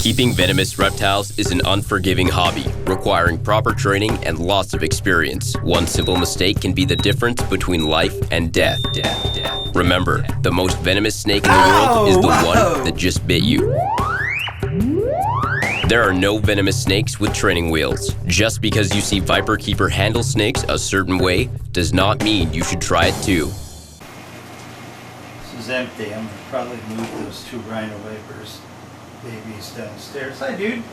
Keeping venomous reptiles is an unforgiving hobby, requiring proper training and lots of experience. One simple mistake can be the difference between life and death. Remember, the most venomous snake in the world is the one that just bit you. There are no venomous snakes with training wheels. Just because you see viperkeeper handle snakes a certain way does not mean you should try it too. This is empty. I'm gonna probably move those two Rhino vipers babies downstairs. Hi, dude.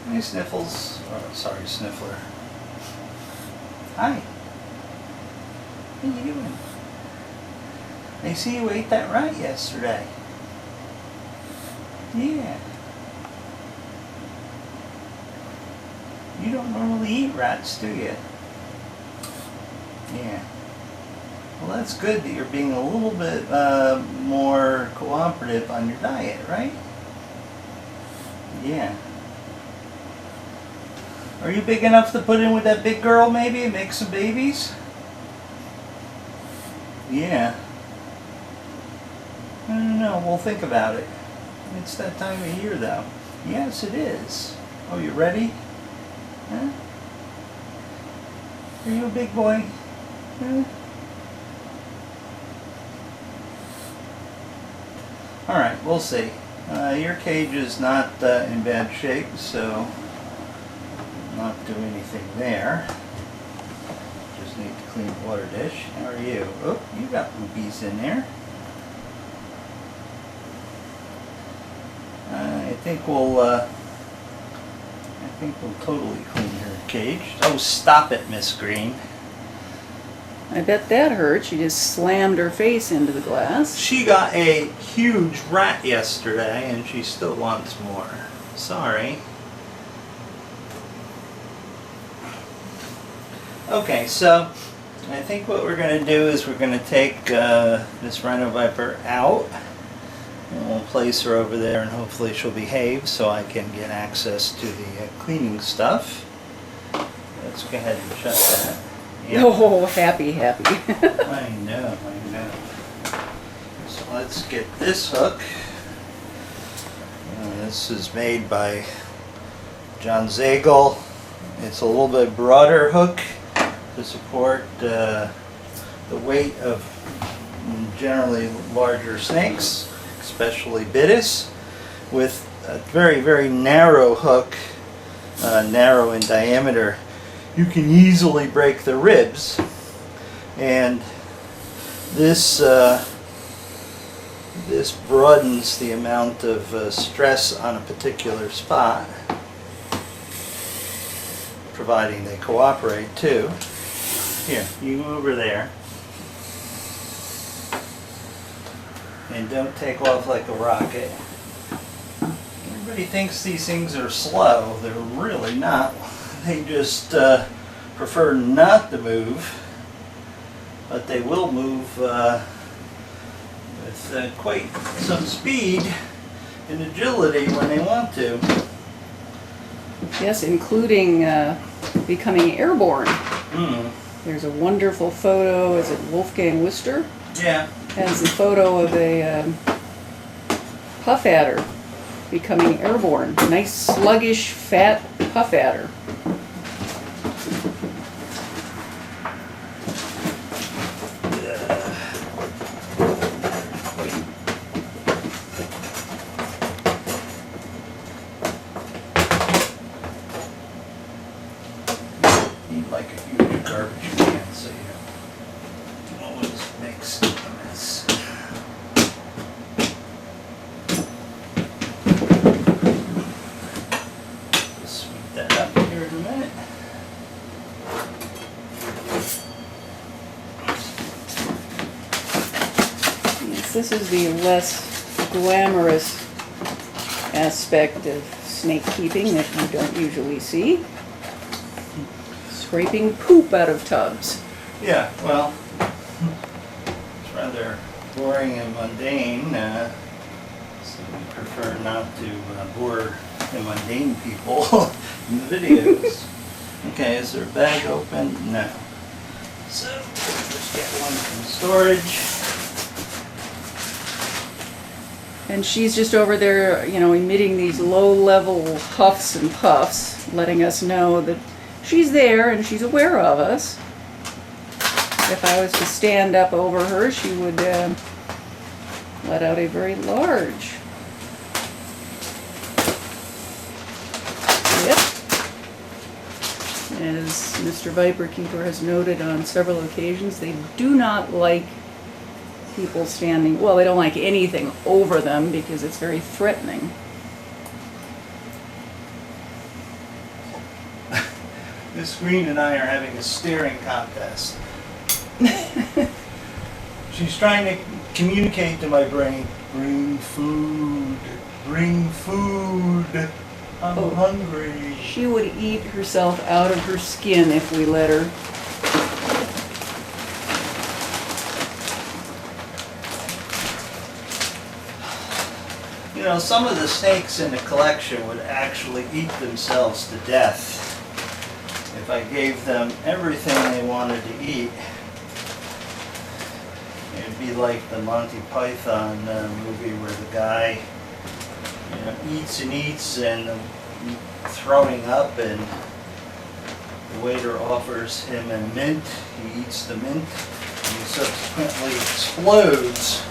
Hey, Sniffles. Oh, sorry, Sniffler. Hi. What are you doing? I see you ate that rat yesterday. Yeah. You don't normally eat rats, do you? Yeah. Well, that's good that you're being a little bit more cooperative on your diet, right? Yeah. Are you big enough to put in with that big girl maybe and make some babies? Yeah. I don't know. We'll think about it. It's that time of year though. Yes, it is. Oh, you ready? Huh? Are you a big boy? Huh? Alright, we'll see. Your cage is not in bad shape, so not do anything there. Just need to clean the water dish. How are you? Oh, you got rubies in there. I think we'll totally clean her cage. Oh, stop it, Miss Green. I bet that hurt. She just slammed her face into the glass. She got a huge rat yesterday and she still wants more. Sorry. Okay, so I think what we're going to do is we're going to take this Rhino Viper out and we'll place her over there and hopefully she'll behave so I can get access to the cleaning stuff. Let's go ahead and shut that. Yep. Oh, happy. I know. So let's get this hook. This is made by John Zagel. It's a little bit broader hook to support the weight of generally larger snakes, especially Bitis, with a very, very narrow hook, narrow in diameter. You can easily break the ribs, and this this broadens the amount of stress on a particular spot, providing they cooperate too. Here, you go over there, and don't take off like a rocket. Everybody thinks these things are slow. They're really not. They just prefer not to move, but they will move with quite some speed and agility when they want to. Yes, including becoming airborne. Mm. There's a wonderful photo. Is it Wolfgang Wister? Yeah. Has a photo of a puff adder becoming airborne. Nice, sluggish, fat puff adder. Like a huge garbage can, so you don't always mix a mess. Just sweep that up here in a minute. Yes, this is the less glamorous aspect of snake keeping that you don't usually see. Scraping poop out of tubs. Yeah, well, it's rather boring and mundane, so we prefer not to bore the mundane people in the videos. Okay, is there a bag open? No. So, let's get one from storage. And she's just over there, you know, emitting these low-level huffs and puffs, letting us know that she's there and she's aware of us. If I was to stand up over her, she would let out a very large yip. As Mr. Viperkeeper has noted on several occasions, they do not like people standing, well, they don't like anything over them because it's very threatening. Miss Green and I are having a staring contest. She's trying to communicate to my brain, bring food, I'm hungry. She would eat herself out of her skin if we let her. You know, some of the snakes in the collection would actually eat themselves to death if I gave them everything they wanted to eat. It'd be like the Monty Python movie where the guy, you know, eats and eats and throwing up, and the waiter offers him a mint. He eats the mint, and he subsequently explodes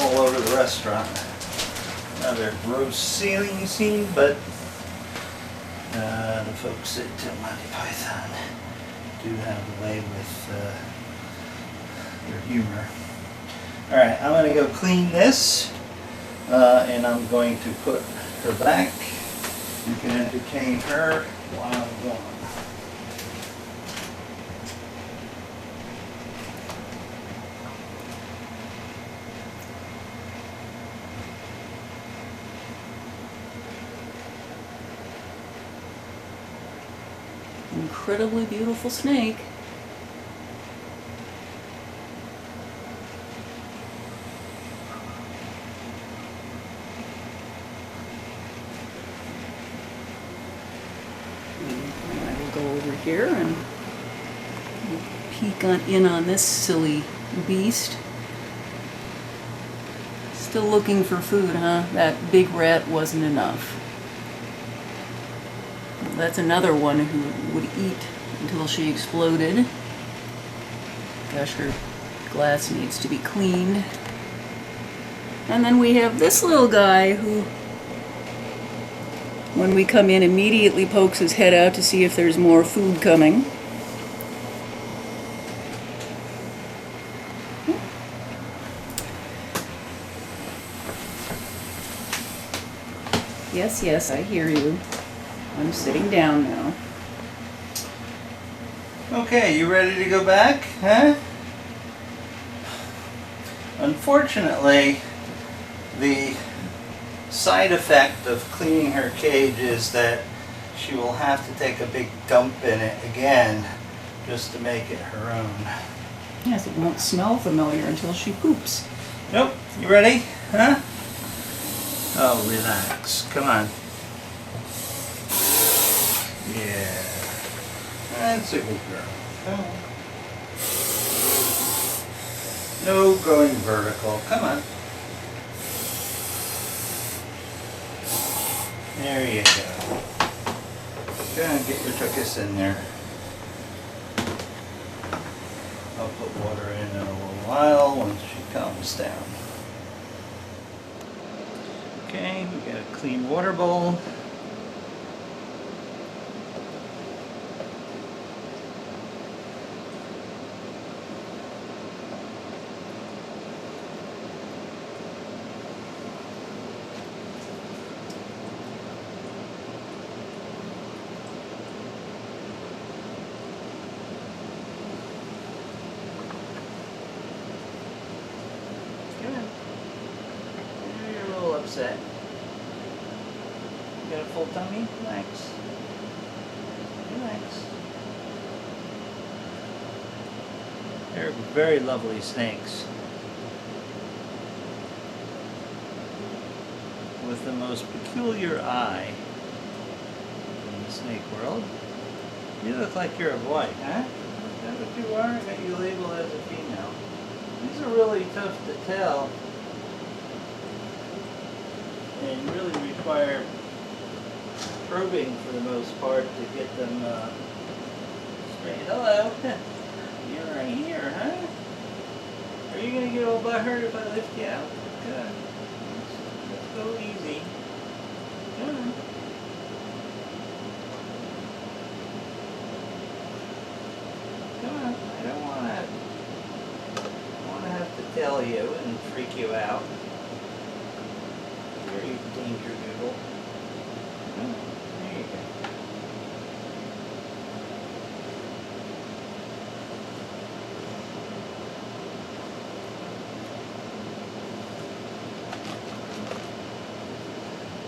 all over the restaurant. Another gross ceiling scene, but the folks at Monty Python do have a way with their humor. Alright, I'm going to go clean this, and I'm going to put her back. You can entertain her while I'm gone. Incredibly beautiful snake. And I will go over here and peek in on this silly beast. Still looking for food, huh? That big rat wasn't enough. That's another one who would eat until she exploded. Gosh, her glass needs to be cleaned. And then we have this little guy who, when we come in, immediately pokes his head out to see if there's more food coming. Yes, yes, I hear you. I'm sitting down now. Okay, you ready to go back, huh? Unfortunately, the side effect of cleaning her cage is that she will have to take a big dump in it again just to make it her own. Yes, it won't smell familiar until she poops. Nope, you ready, huh? Oh, relax, come on. Yeah, that's a good girl. Come on. No going vertical. Come on. There you go. Go and get your tuchus in there. I'll put water in a little while once she calms down. Okay, we got a clean water bowl. Upset. You got a full tummy? Relax. Relax. They're very lovely snakes. With the most peculiar eye in the snake world. You look like you're a boy, huh? Is that what you are? I got you labeled as a female. These are really tough to tell. and really require probing for the most part to get them straight. Hello, you're right here, huh? Are you gonna get all butthurt if I lift you out? Good. Let's go easy. Come on. Come on. I don't wanna have to tell you and freak you out. Here, you danger doodle. Come on. There you go.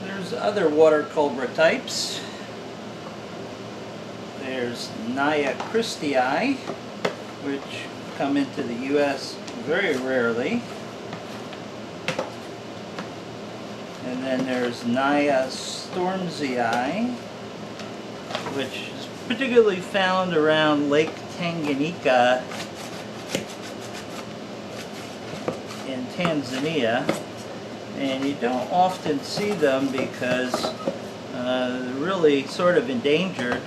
There's other water cobra types. There's Naya christii, which come into the U.S. very rarely. And then there's Naya stormzii, which is particularly found around Lake Tanganyika in Tanzania. And you don't often see them because they're really sort of endangered.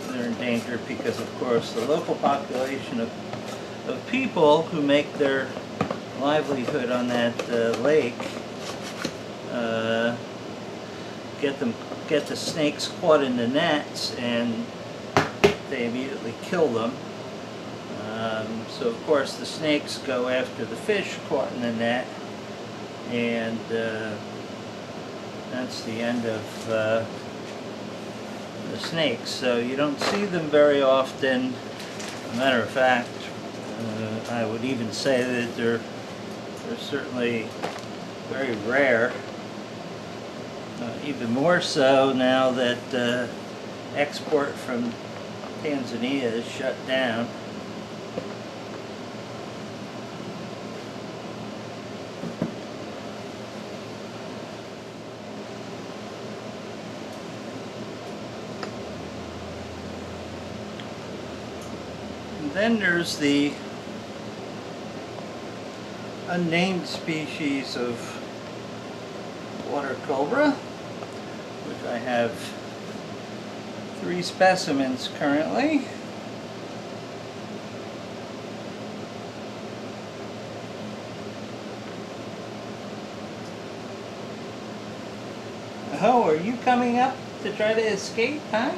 They're endangered because, of course, the local population of people who make their livelihood on that lake get the snakes caught in the nets, and they immediately kill them. So, of course, the snakes go after the fish caught in the net. And that's the end of the snakes. So you don't see them very often. As a matter of fact, I would even say that they're certainly very rare. Even more so now that export from Tanzania is shut down. Then there's the unnamed species of water cobra, which I have 3 specimens currently. Oh, are you coming up to try to escape, huh?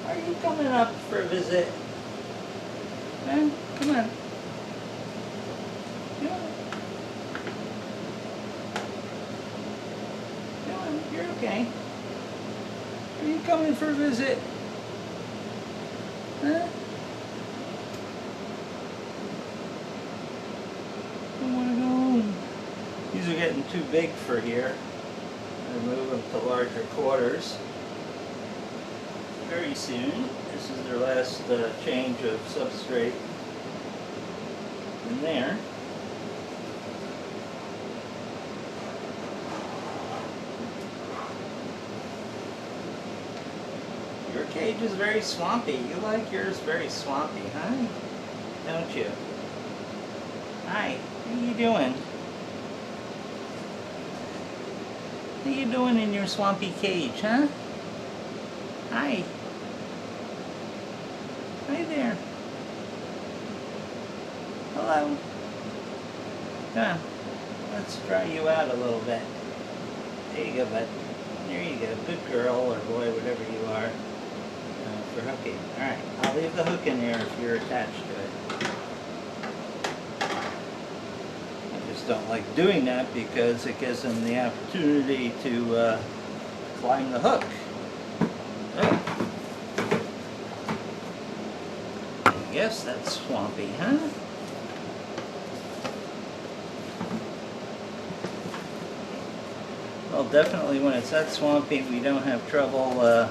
Are you coming up for a visit? Come on. Come on. Come on, you're okay. Are you coming for a visit? Huh? I want to go home. These are getting too big for here. I'm going to move them to larger quarters very soon. This is their last change of substrate in there. Your cage is very swampy. You like yours very swampy, huh? Don't you? Hi, what are you doing? What are you doing in your swampy cage, huh? Hi. Hi there. Hello. Come on. Let's dry you out a little bit. There you go, bud. There you go. Good girl or boy, whatever you are, for hooking. Alright, I'll leave the hook in there if you're attached to it. I just don't like doing that because it gives them the opportunity to climb the hook. Yes, that's swampy, huh? Well, definitely when it's that swampy, we don't have trouble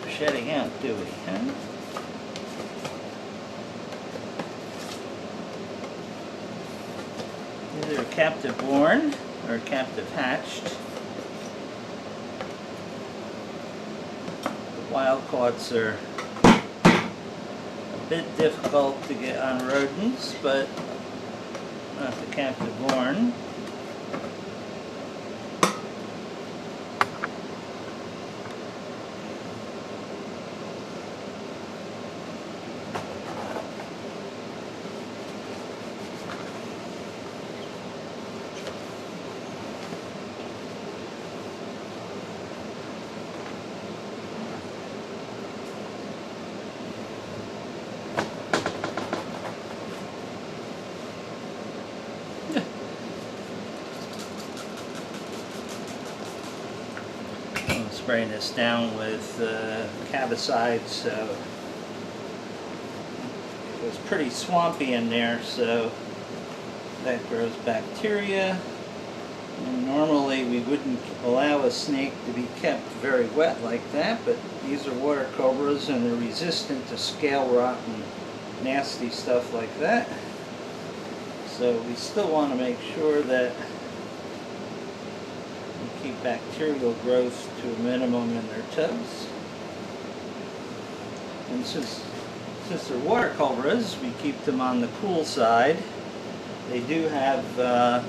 shedding out, do we, huh? Either captive born or captive hatched. The wild caughts are a bit difficult to get on rodents, but not the captive born. spraying this down with cabicide, so it was pretty swampy in there, so that grows bacteria. And normally we wouldn't allow a snake to be kept very wet like that, but these are water cobras and they're resistant to scale rot and nasty stuff like that. So we still want to make sure that we keep bacterial growth to a minimum in their tubs. And since they're water cobras, we keep them on the cool side. They do have a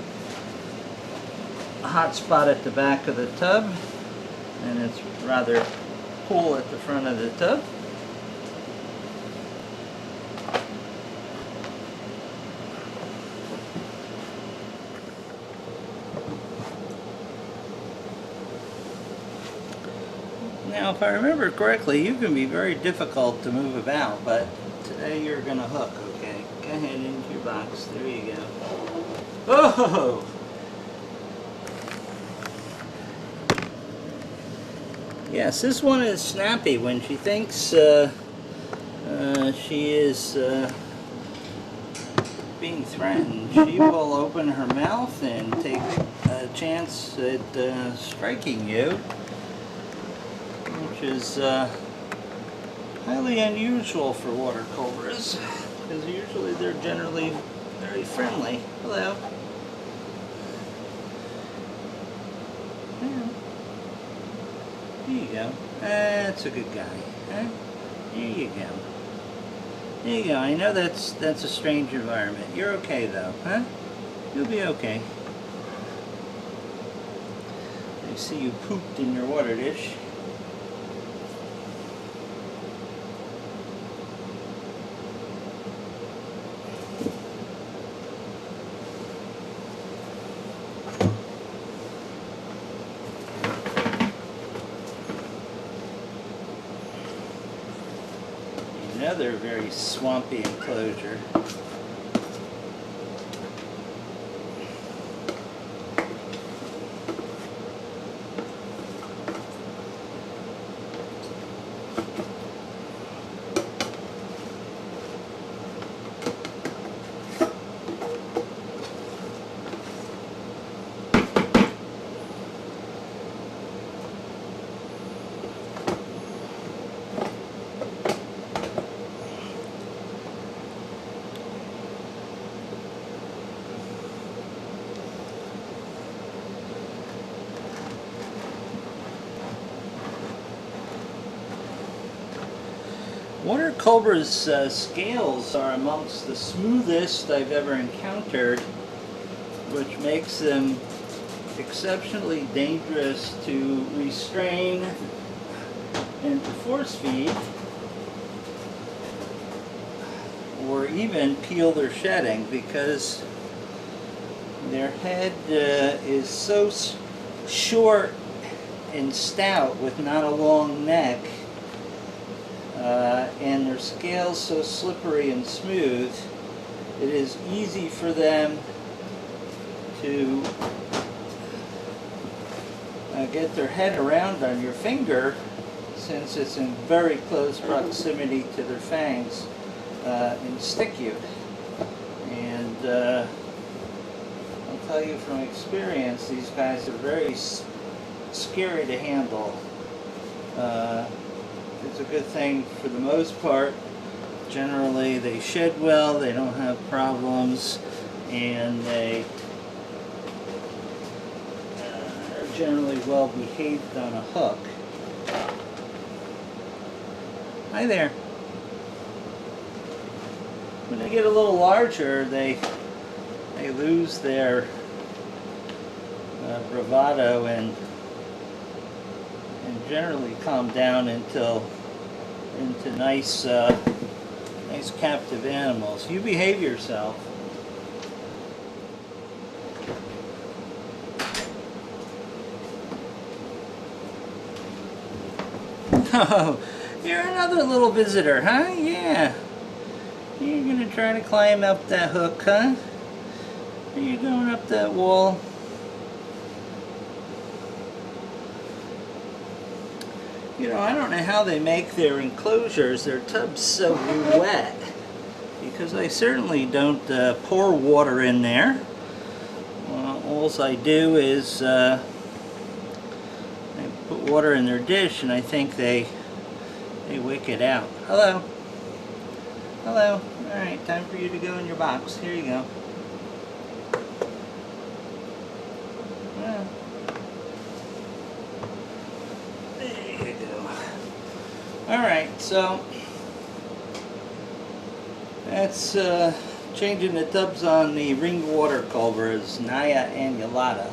hot spot at the back of the tub, and it's rather cool at the front of the tub. Now, if I remember correctly, you can be very difficult to move about, but today you're going to hook, okay? Go ahead into your box. There you go. Oh! Yes, this one is snappy. When she thinks she is being threatened, she will open her mouth and take a chance at striking you, which is highly unusual for water cobras, because usually they're generally very friendly. Hello. Yeah. There you go. That's a good guy. Huh? There you go. There you go. I know that's a strange environment. You're okay though, huh? You'll be okay. I see you pooped in your water dish. Another very swampy enclosure. Water cobra's scales are amongst the smoothest I've ever encountered, which makes them exceptionally dangerous to restrain and to force feed, or even peel their shedding, because their head is so short and stout with not a long neck, and their scales so slippery and smooth, it is easy for them to get their head around on your finger, since it's in very close proximity to their fangs, and stick you. And I'll tell you from experience, these guys are very scary to handle. It's a good thing for the most part. Generally they shed well, they don't have problems, and they are generally well behaved on a hook. Hi there. When they get a little larger, they lose their bravado and generally calm down into nice captive animals. You behave yourself. Oh, you're another little visitor, huh? Yeah. You're gonna try to climb up that hook, huh? Are you going up that wall? You know, I don't know how they make their enclosures, their tubs so wet, because I certainly don't pour water in there. All I do is I put water in their dish, and I think they wick it out. Hello. Hello. All right, time for you to go in your box. Here you go. Yeah. There you go. All right, so that's changing the tubs on the ring water Cobras, Naya annulata.